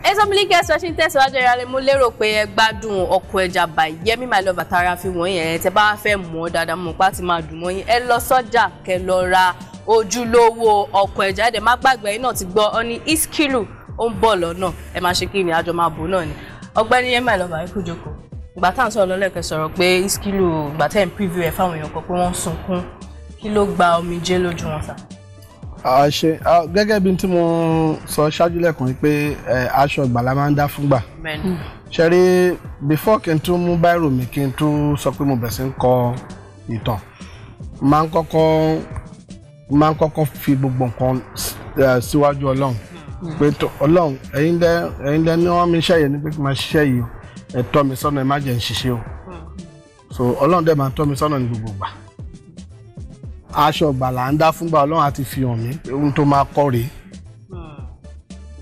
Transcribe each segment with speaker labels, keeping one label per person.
Speaker 1: Ẹ̀sọ́ Miliki Express ń tẹ̀síwájú ìrànlẹ́ mo lérò pé ẹ gbádùn Ọkọ Ẹja by Yẹmí My Lover tara fi wọ̀nyí ẹ̀ tẹ́ bá fẹ́ mọ̀ dáadáa mọ̀ pá ti máa dùn mọ́ yín ẹ lọ sọ́jà kẹ́ lọ ra ojúlówó Ọkọ Ẹja ẹ̀dẹ̀ má gbàgbé yín náà ti gbọ́ ọ ní Iskilu ó ń bọ̀ lọ́nà ẹ máa ṣe kí ni àjọ máa bò náà ni ọ̀gbẹ́ni Yẹmí My Lover ẹ kú jókòó ìgbà tá à ń sọ̀rọ̀ lọ́lẹ́kẹ̀ sọ̀rọ̀ pé Iskilu ìgbà tẹ́ ń preview ẹ̀ fáwọn èèyàn kan pé wọ́n sunkún kí ló gba omijé lójú wọn sà.
Speaker 2: Gẹ́gẹ́ bí tí mo sọ ṣáájú lẹ́kùn pé aṣọ ìgbàlá máa ń dá fúngbà ṣe rí before kí n tún mú báírò mi kí n tún sọ pé mo bẹ̀rẹ̀ sí ń kọ ìtàn máa ń kọ́kọ́ fi gbogbo nǹkan síwájú Ọlọ́run pé Ọlọ́run ẹ̀yin dẹ́ ní wọ́n mi ṣẹ́ yẹn ní pé kí n máa ṣiṣẹ́ yìí ẹ tọ́ mi sọ́nà ẹ má jẹ́ ń ṣiṣẹ́ o so Ọlọ́run dẹ́ máa tọ́ mi sọ́nà ní gbogbo ìgbà aṣọ ìgbàlà ń dá fúngbà Ọlọ́run àti fi hàn mí ohun tó máa kọ́ rèé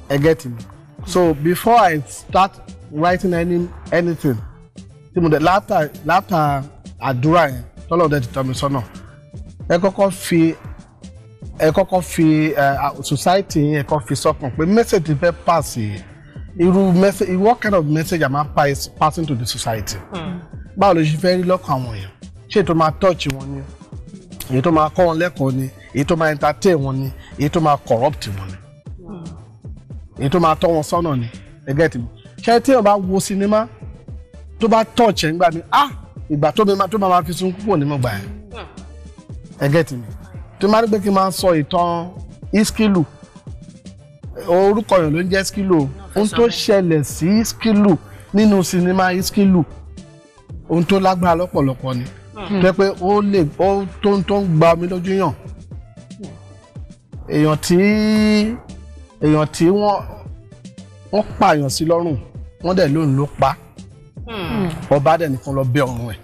Speaker 2: ẹ get me so before I start writing anything tí mo dẹ̀ láta àdúrà yẹn tọ́lọ̀ dẹ̀ ti tọ́ mi sọ́nà ẹ kọ́kọ́ fi society yẹn kọ́ fi sọ́kàn pé message ti fẹ́ pass yìí irú message what kind of message am I passing to the society báwo ló ṣe fẹ́ rí lọ́kàn àwọn èèyàn ṣé ètò máa touch wọn ni èyí tó máa kọ́ wọn lẹ́kọ̀ọ́ ni èyí tó máa entertain wọn ni èyí tó máa corrupt wọn ni èyí tó máa tọ́ wọn sọ́nà ni ẹ get me ṣé tí wọ́n bá wo sinimá tó bá touch ẹ̀ nígbà mi ìgbà tó máa fi sun púpọ̀ ní mo gbà ẹ̀ ẹ get me tó máa rí pé kí n máa sọ ìtàn Iskilu orúkọ yẹn ló ń jẹ́ Iskilu ohun tó ṣẹlẹ̀ sí Iskilu nínú sinimá Iskilu ohun tó lágbára lọ́pọ̀lọpọ̀ ni pé ó tó ń gba omi lójú yàn èèyàn tí wọ́n pààyàn sí lọ́rùn wọ́n dẹ̀ lóun ló pa ọba dẹ̀ nìkan lọ bẹ́ ọ̀run ẹ̀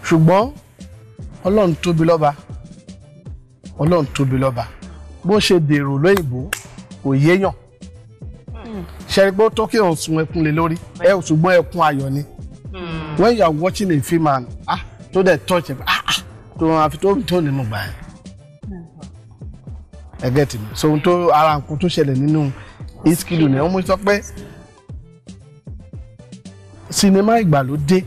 Speaker 2: ṣùgbọ́n Ọlọ́run tóbi lọ́ba bó ṣe dèrò lóyìnbó kò yéèyàn ṣe pé ó tó kí òun sun ẹkún lé lórí ṣùgbọ́n ẹkún ayọ̀ ni. When you are watching a film and tó dẹ̀ touch ẹ̀ tó wọn àfi tó nínú gbà ẹ̀ ẹ get me so ohun tó ara nǹkan tó ṣẹlẹ̀ nínú Iskilu ni wọ́n mú sọ pé sinimá ìgbàlódé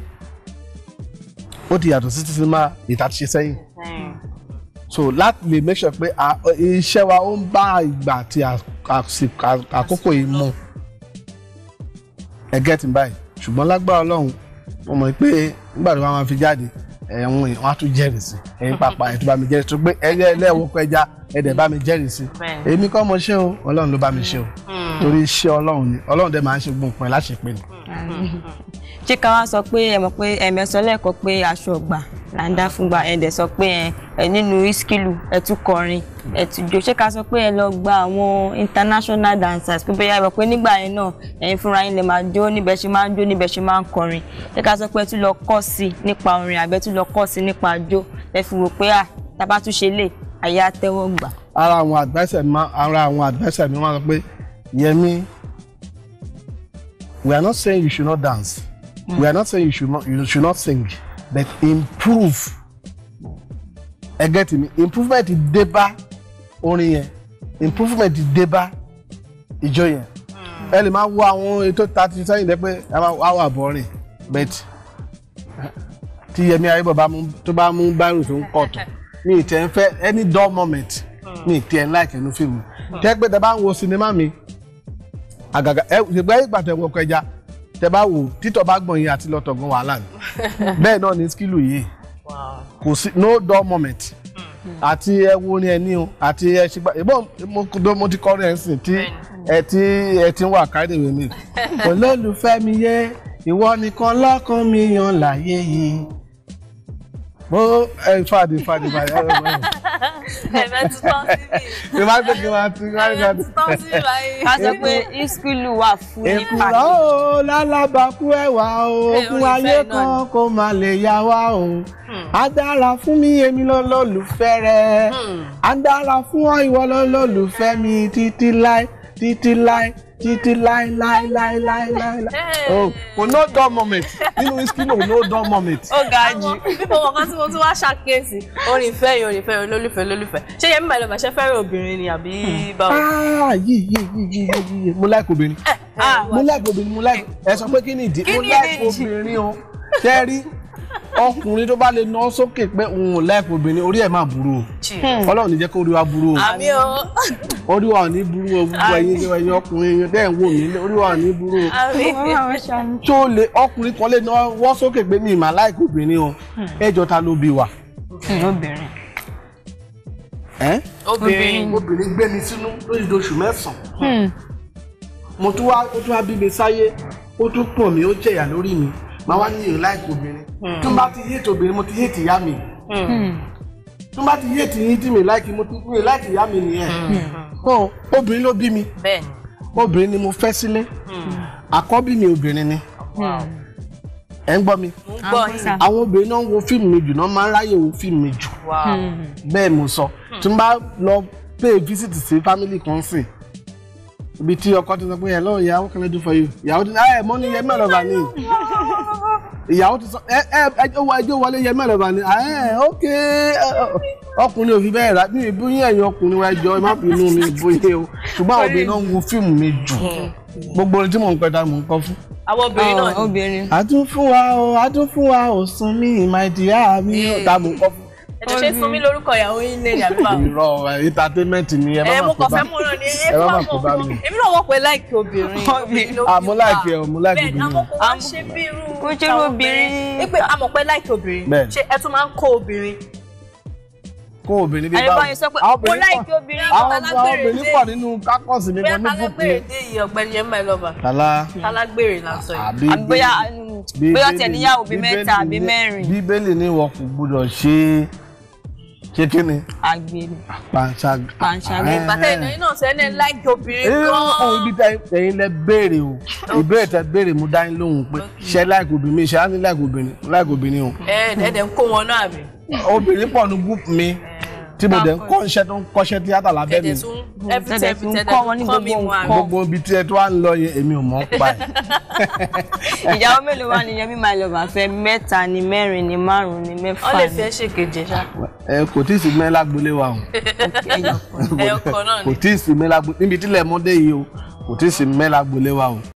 Speaker 2: ó ti yàtọ̀ sí sinimá ìtàtìṣe sẹ́yìn so láti lè make sure pé iṣẹ́ wa ó ń bá ìgbà àti àkókò yìí mu ẹ get me báyìí ṣùgbọ́n lágbára Ọlọ́run mo mọ̀ pé nígbà tó bá máa fi jáde ẹ̀wọ̀n èèyàn á tún jẹ́rìí sí ẹ̀yin pàpà ẹ̀ tó bá mi jẹ́rìí sí pé ẹlẹ́wọ̀n Ọkọ Ẹja ẹ̀dẹ̀ bá mi jẹ́rìí sí èmi kọ́ mo ṣe o Ọlọ́run ló bá mi ṣe o torí iṣẹ́ Ọlọ́run ni Ọlọ́run dẹ̀ máa ń ṣe gbogbo nǹkan láṣepé ni.
Speaker 3: ṣé ká wá sọ pé ẹ mọ̀ pé ẹ̀mí sọ lẹ́ẹ̀kọ́ pé aṣọ ọgbà là ń dá fúngbà ẹ̀dẹ̀ sọ pé nínú Iskilu ẹ tún kọrin ẹ tún jó ṣé ká sọ pé ẹ lọ gba àwọn international dancers pé bẹ́ẹ̀ yà pé nígbà yẹn náà ẹ̀yin fúnra yín lè máa jó níbẹ̀ ṣe máa ń jó níbẹ̀ ṣe máa ń kọrin ṣé ká sọ pé ẹ tún lọ kọ́ sí nípa orin àbẹ́ tún lọ kọ́ sí nípa jó ẹ fi wò pé tá bá tún ṣe lè àyè àtẹ́wọ́ gbà.
Speaker 2: ara àwọn adviser mi wọ́n sọ pé Yẹmí we are not saying you should not dance we are not saying you should not sing but improve ẹ get me improvement dé bá orin yẹn improvement dé bá ìjó yẹn ẹ lè máa wo àwọn ètò tàti sẹ́yìn dẹ́ pé ẹ máa wá wà bọ́ọ̀rìn but tí Yẹmí Ayébọ̀ tó bá mú báírò tó ń kọ̀tọ̀ mi ì tẹ́ ń fẹ́ any dull moment mi ì tẹ́ ń láìkẹ́ ní fíìmù tẹ́ pé tẹ́ bá ń wo sinimá mi àgàgà ṣùgbọ́n ìgbà tẹ́ Ọkọ Ẹja tẹ́ bá wò títọ́ bá gbọ̀n yìí àti lọ́tọ̀ gan wàhálà ni bẹ́ẹ̀ náà ní Iskilu yìí kò sí no dull moment àti ẹwo ni ẹni o àti ẹṣin ìbọn mo ti kọrin ẹ̀sìn tí ẹ ti ń wà káyọ̀dé mi olólùfẹ́ mi yé ìwọ nìkan lọ́kàn mi yàn láyé yìí mo fàdí
Speaker 1: ẹ̀fẹ̀ tuntun síbí.
Speaker 2: máa ń pè kí wọ́n ti
Speaker 1: tuntun síbí báyìí.
Speaker 3: ká sọ pé Iskilu wà fún ní pàtó.
Speaker 2: èkùrọ́ o lálábàákú ẹ̀wà o ogun ayé kan kó má lè yá wa o á dára fún mi èmi lólùfẹ́ rẹ á dára fún ọ ìwọ lólùfẹ́ mi títí láì títí láì oh kò no dull moment nínú Wizkid no dull moment.
Speaker 1: ó ga jù bí mo kàn tí mo tún wá ṣàkíyèsí orin ìfẹ́ olólùfẹ́ ṣé Yẹmí My Lover ṣe fẹ́ràn obìnrin ni àbí báwo.
Speaker 2: yìí mo like obìnrin mo like ẹ sọ pé kí ni ìdí mo like obìnrin o ṣe rí ọkùnrin tó bá lè ná sókè pé òun ò like obìnrin orí ẹ̀ máa burú o Ọlọ́run ní jẹ́ kó orí wa burú o
Speaker 1: àmì o
Speaker 2: orí wa ò ní burú o gbogbo ẹ̀yin ọkùnrin tẹ́ ẹ̀ ń wò mí orí wa ò ní burú o tó lè ọkùnrin kan lè ná wọ́ sókè pé mi mà like obìnrin o ẹjọ́ ta ló bí wa. obìnrin gbé mi sínú lórí oṣù mẹ́sàn-án mo tún wá bí mi sáyé ó tún pọ̀ mí ó jẹ̀yà lórí mi máa wá ní ìrìn láìpẹ́ obìnrin tó bá ti hate obìnrin mo ti hate ìyá mi tó bá ti hate yín tí mi láìkí mo ti mi láìkí ìyá mi nìyẹn obìnrin ló bí mi obìnrin ni mo fẹ́ sílé àkọ́bí mi obìnrin ni ẹ ń gbọ́ mi àwọn obìnrin náà ń wo fíìmù mi jù náà máa ń ráyè wo fíìmù mi jù bẹ́ẹ̀ mo sọ tí n bá lọ pay visit sí family kan sìn ibi tí ọkọ ti sọ pé hello ìyá what can I do for you ìyàwó ti ẹ mọ ní Yẹmí My Lover ni ìyàwó ti sọ ẹjọ́ wọlé Yẹmí My Lover ni ok ọkùnrin ò fi bẹ́ẹ̀ rà ní ìbúyín ẹ̀yin ọkùnrin wa ẹjọ́ ẹ má bínú mi ìbúyín o ṣùgbọ́n àwọn obìnrin náà ń wo fíìmù mi jù gbogbo orin tí mò ń pẹ́ ta mò ń kọ́ fún.
Speaker 1: àwọn obìnrin náà ni
Speaker 3: obìnrin.
Speaker 2: adún fún wa ò sún mí my dear mi ta mò ń kọ́ fún.
Speaker 1: ẹ̀jẹ̀ ṣe fún mi lórúkọ ìyàwó yín lè yàgbé báwo.
Speaker 2: irọ́ entertainment ni ẹ má
Speaker 1: mo
Speaker 2: kó
Speaker 1: kàn
Speaker 2: bá
Speaker 1: fẹ́
Speaker 2: mi
Speaker 1: mú náà ni
Speaker 2: ẹ má kó bá mi.
Speaker 1: èmi náà wọ́n pe láìkí obìnrin.
Speaker 2: mo like ẹ mo like
Speaker 1: bẹ́ẹ̀
Speaker 2: obìnrin.
Speaker 1: àwọn kò wá ṣe bí irú
Speaker 3: kó jẹ́ obìnrin.
Speaker 1: pé a mọ̀ pé láìkí obìnrin ṣé ẹ tún máa ń kó obìnrin.
Speaker 2: kó obìnrin bí báwo
Speaker 3: àyẹ̀bá yẹn sọ pé mo láìkí obìnrin.
Speaker 2: àwọn obìnrin pọ̀ nínú kákọ́ọ̀sì mi kan ní gúúpù
Speaker 1: bóyá kálágbèrè dé yìí ọ̀gbẹ́ni Yẹmí My Lover. kálágbèrè là ń sọ yìí.
Speaker 3: àbí bóyá tiẹ̀ níyàwó bíi mẹ́ta àbí mẹ́rin.
Speaker 2: Bíbélì ní ìwọ kò gbọdọ̀ ṣe kí ni.
Speaker 3: àgbèrè.
Speaker 2: panṣágà.
Speaker 1: ìgbàtẹ́ ìnáyìn náà sẹ́ni láìkí obìnrin gan-an.
Speaker 2: ibi tẹ ẹ̀yin lẹ béèrè o ìbéèrè tẹ béèrè mo dá yín lóhùn pé ṣe láìkí obìnrin mi ṣe á ní láìkí obìnrin o.
Speaker 1: ẹ̀ẹ́dẹ̀ ń kó wọn náà àbí.
Speaker 2: obìnrin pọ̀ ní gúúpù mi tí mo dẹ̀ ń kọ́ iṣẹ́ tó ń kọ́ṣẹ́ tíátà lábẹ́ mi.
Speaker 1: ẹ̀ẹ́dẹ̀ tún kọ́ wọn ní
Speaker 2: gbogbo ibi tí ẹ tó wá ń lọ yẹn èmi ò mọ̀ pa ẹ̀.
Speaker 3: ìyàwó mélòó wà ní Yẹmí My Lover fẹ́ mẹ́ta ni mẹ́rin ni márùn-ún ni mẹ́fà ni.
Speaker 1: ó lè fẹ́ ṣèkeje ṣá.
Speaker 2: kò tí ì sí mẹ́lá gbolé wa o.
Speaker 1: ẹyọkọ náà ni.
Speaker 2: kò tí ì sí mẹ́lá gbolé níbi tí ilẹ̀ mọ́dé yìí o kò tí ì sí mẹ́lá gbolé wa o.